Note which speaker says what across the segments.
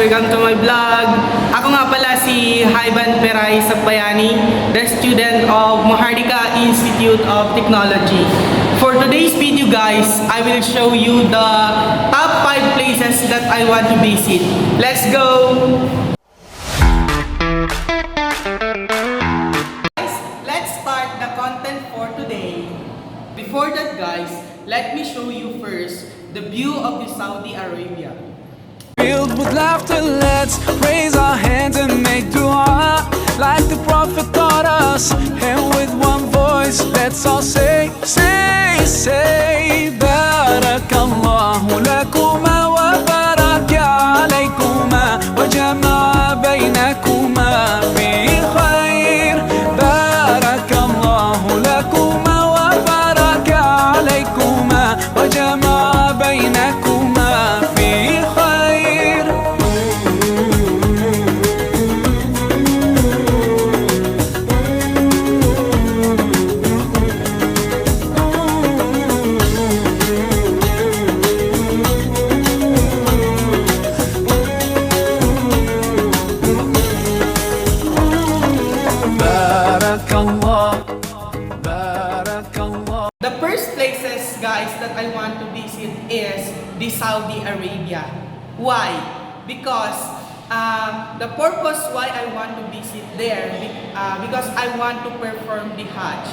Speaker 1: Welcome to my vlog. Ako nga pala si Hyban Peray Sapayani, the student of Mahardika Institute of Technology. For today's video guys, I will show you the top 5 places that I want to visit. Let's go! Guys, let's start the content for today. Before that guys, let me show you first the view of the Saudi Arabia.
Speaker 2: Filled with laughter, let's raise our hands and make dua like the Prophet taught us. And with one voice, let's all say Barakallahu lakuma wa baraka alaykuma wa jama'a baynakuma fi khair. Barakallahu lakuma wa baraka alaykuma wa jama'a baynakuma fi khair.
Speaker 1: The first places guys that I want to visit is the Saudi Arabia. Why? Because the purpose why I want to visit there because I want to perform the Hajj.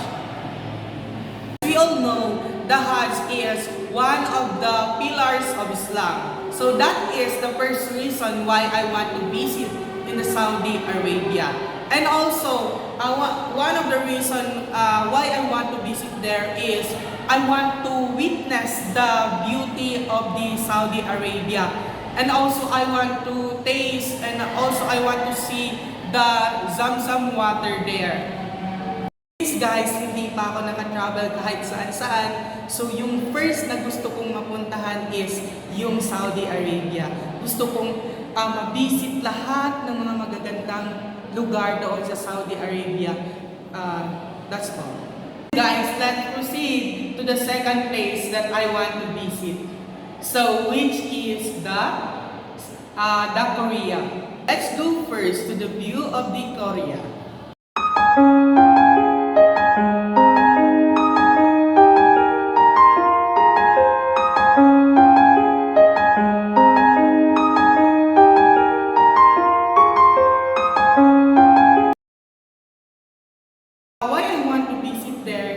Speaker 1: We all know the Hajj is one of the pillars of Islam. So that is the first reason why I want to visit in the Saudi Arabia. And also, one of the reasons why I want to visit there is I want to witness the beauty of the Saudi Arabia. And also I want to taste and also I want to see the Zamzam water there. Guys, hindi pa ako naka-travel kahit saan-saan. So yung first na gusto kong mapuntahan is yung Saudi Arabia. Gusto kong ma-visit lahat ng mga magagandang lugar doon sa Saudi Arabia. That's all. Guys, let's proceed to the second place that I want to visit. So, which is the Korea. Let's go first to the view of the Korea.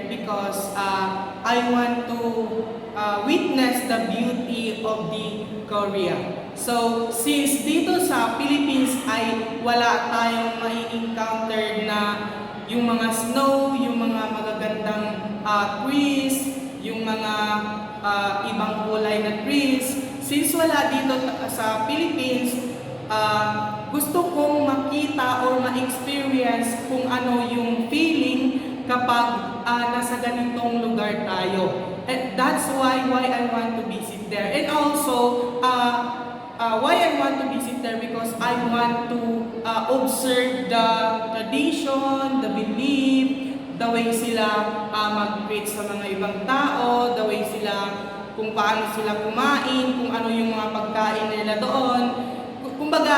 Speaker 1: Because I want to witness the beauty of the Korea. So, since dito sa Philippines ay wala tayong mai-encounter na yung mga snow, yung mga magagandang trees, yung mga ibang kulay na trees, since wala dito sa Philippines, gusto kong makita or ma-experience kung ano yung feeling kapag nasa ganitong lugar tayo. And that's why I want to visit there. And also, why I want to visit there because I want to observe the tradition, the belief, the way sila mag-greet sa mga ibang tao, the way sila, kung paano sila kumain, kung ano yung mga pagkain nila doon. Kumbaga,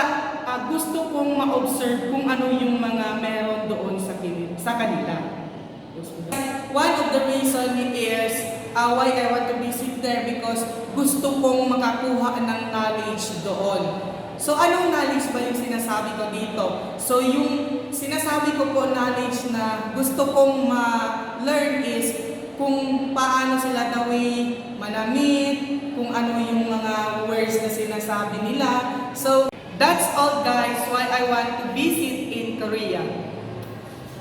Speaker 1: gusto kong ma-observe kung ano yung mga meron doon sa kanila. One of the reason is why I want to visit there because gusto kong makakuha ng knowledge doon. So, anong knowledge ba yung sinasabi ko dito? So, yung sinasabi ko po knowledge na gusto kong ma-learn is kung paano sila the way manamit, kung ano yung mga words na sinasabi nila. So, that's all guys why I want to visit in Korea.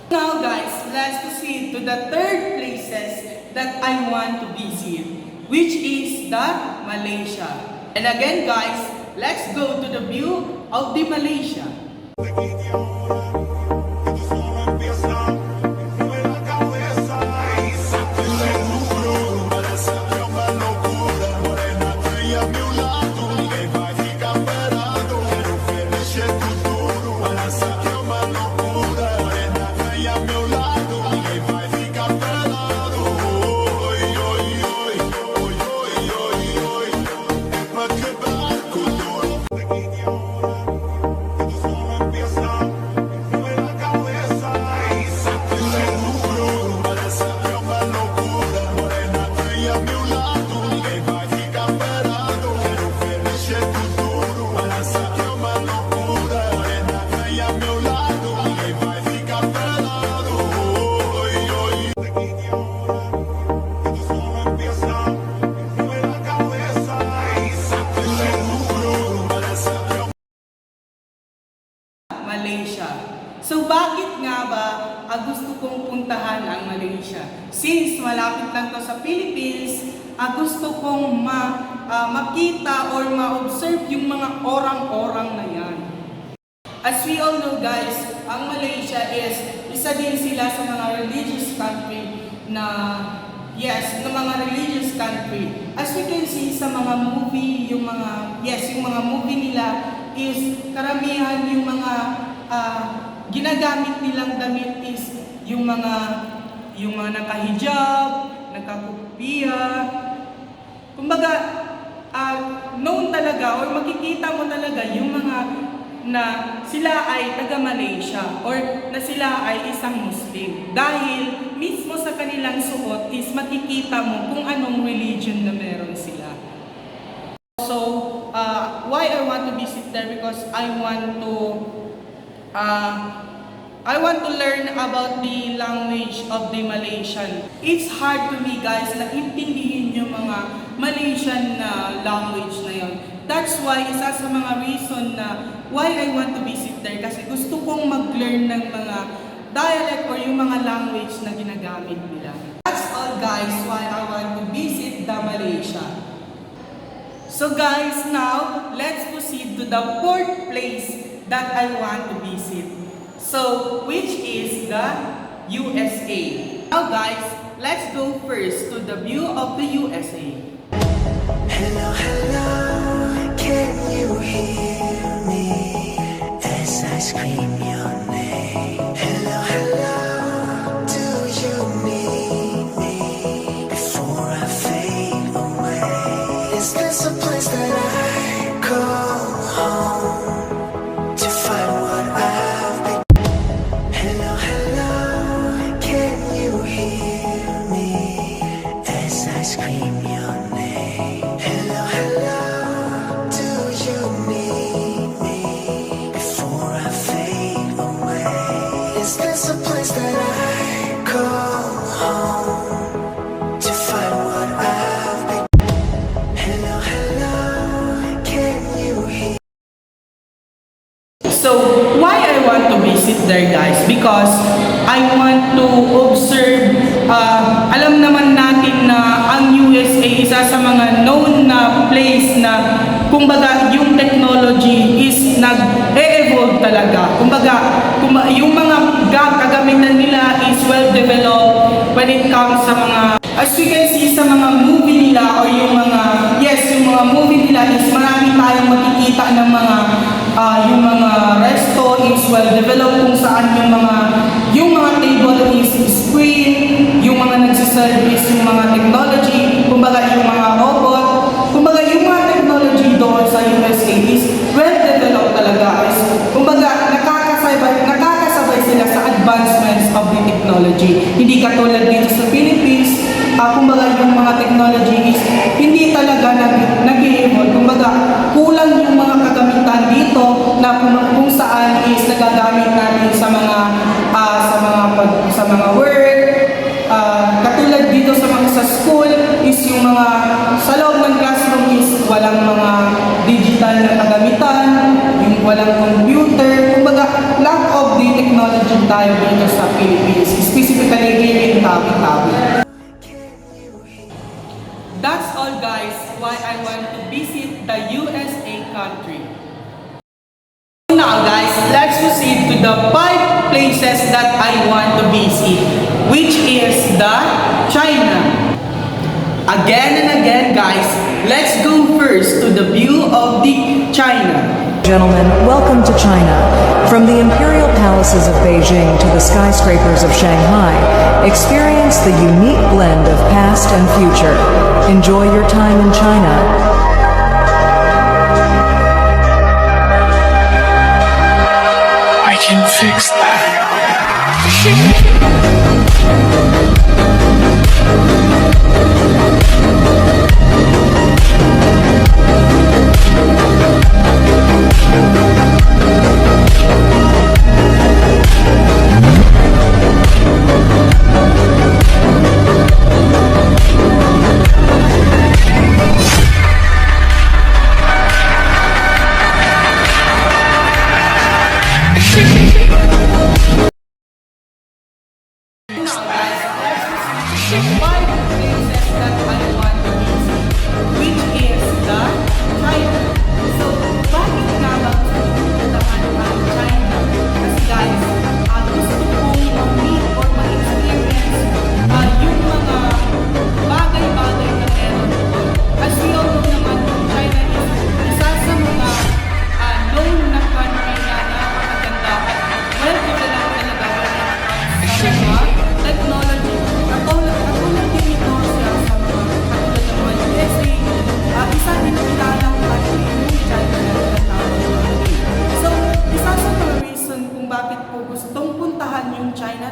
Speaker 1: Now guys, let's proceed to the third places that I want to visit, which is the Malaysia. And again guys, let's go to the view of the Malaysia.
Speaker 3: Cultura.
Speaker 1: kong puntahan ang Malaysia. Since malapit lang to sa Philippines, gusto kong makita or ma-observe yung mga orang-orang na yan. As we all know guys, ang Malaysia is isa din sila sa mga religious country na yung mga religious country. As we can see sa mga movie, yung mga movie nila is karamihan yung mga ginagamit nilang damit is yung mga nakahijab, nakakupiya. Kumbaga, known talaga or makikita mo talaga yung mga na sila ay taga-Malaysia or na sila ay isang Muslim. Dahil mismo sa kanilang suot is makikita mo kung anong religion na meron sila. So, why I want to visit there? Because I want to learn about the language of the Malaysian. It's hard to me guys na intindihin yung mga Malaysian na language na yon. That's why isa sa mga reason na why I want to visit there kasi gusto kong mag-learn ng mga dialect or yung mga language na ginagamit nila. That's all guys why I want to visit the Malaysia. So guys, now let's proceed to the fourth place that I want to visit. So, which is the USA. Now guys, let's go first to the view of the USA.
Speaker 3: Hello, hello, can you hear me as I scream your name? Hello, hello, do you need me before I fade away? Is this a place that I call home to find what I've been? Hello, hello, can you hear me as I scream your name? Hello, hello, do you need me before I fade away? Is this a place that I call home to find what I've been? Hello, hello, can you hear?
Speaker 1: So, why I want to visit there guys? Because I want to observe, alam naman natin na ang USA isa sa mga known na place na kumbaga yung technology is nag-e-evolve talaga. Kumbaga, yung mga kagamitan nila is well developed when it comes sa mga, as you can see sa mga movie nila or yung mga movie nila is marami tayong makikita ng mga yung mga resto is well developed kung saan yung mga table is screen, yung mga nagsiservice, yung mga technology, kumbaga yung mga robot, kumbaga yung mga technology doon sa USA is well developed talaga. Is, kumbaga nakakasabay sila sa advancements of the technology. Hindi katulad dito sa Philippines, kumbaga yung mga technology is hindi talaga nag-i-evolve. Kumbaga kulang yung mga kagamitan dito na kung saan is nagagamit natin sa mga work. Katulad dito sa school is yung mga sa loob ng classroom is walang mga digital na kagamitan, yung walang computer. Kumbaga lack of the technology tayo dito sa Philippines, specifically here in Tawi-Tawi. That's all guys why I want to visit the USA country. Now guys, let's proceed to the 5 places that I want to visit, which is the China. Again and again guys, let's go first to the view of the China.
Speaker 4: Gentlemen, welcome to China. From the imperial palaces of Beijing to the skyscrapers of Shanghai, experience the unique blend of past and future. Enjoy your time in China.
Speaker 3: I can fix that.
Speaker 1: 5 places that I want to visit, which is the China. So, bakit nga ba gusto kong puntahan ang China? Kasi guys, gusto kong ma-meet or ma-experience yung mga bagay-bagay na meron doon. As we all know naman, yung China is isa sa mga known na country na napakaganda at well-developed talaga when it comes sa mga technology. Katulad din ito siya sa mga katulad ng mga USA. Isa din kilalang country yung China na tinatawag natin. So, isa sa mga reason kung bakit po gustong puntahan yung China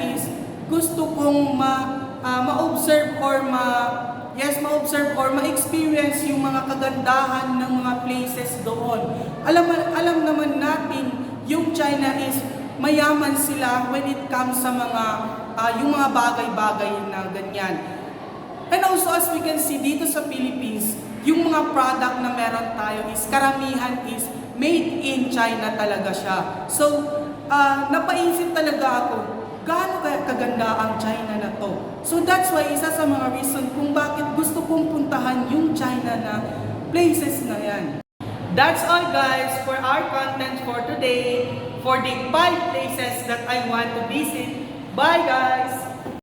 Speaker 1: is gusto kong ma-observe or ma-observe or ma-experience yung mga kagandahan ng mga places doon. Alam naman natin yung China is mayaman sila when it comes sa mga yung mga bagay-bagay na ganyan. And also as we can see dito sa Philippines, yung mga product na meron tayo is karamihan is made in China talaga siya. So, napaisip talaga ako, gaano kaya kaganda ang China na to? So that's why isa sa mga reason kung bakit gusto kong puntahan yung China na places na yan. That's all guys for our content for today, for the 5 places that I want to visit. Bye guys!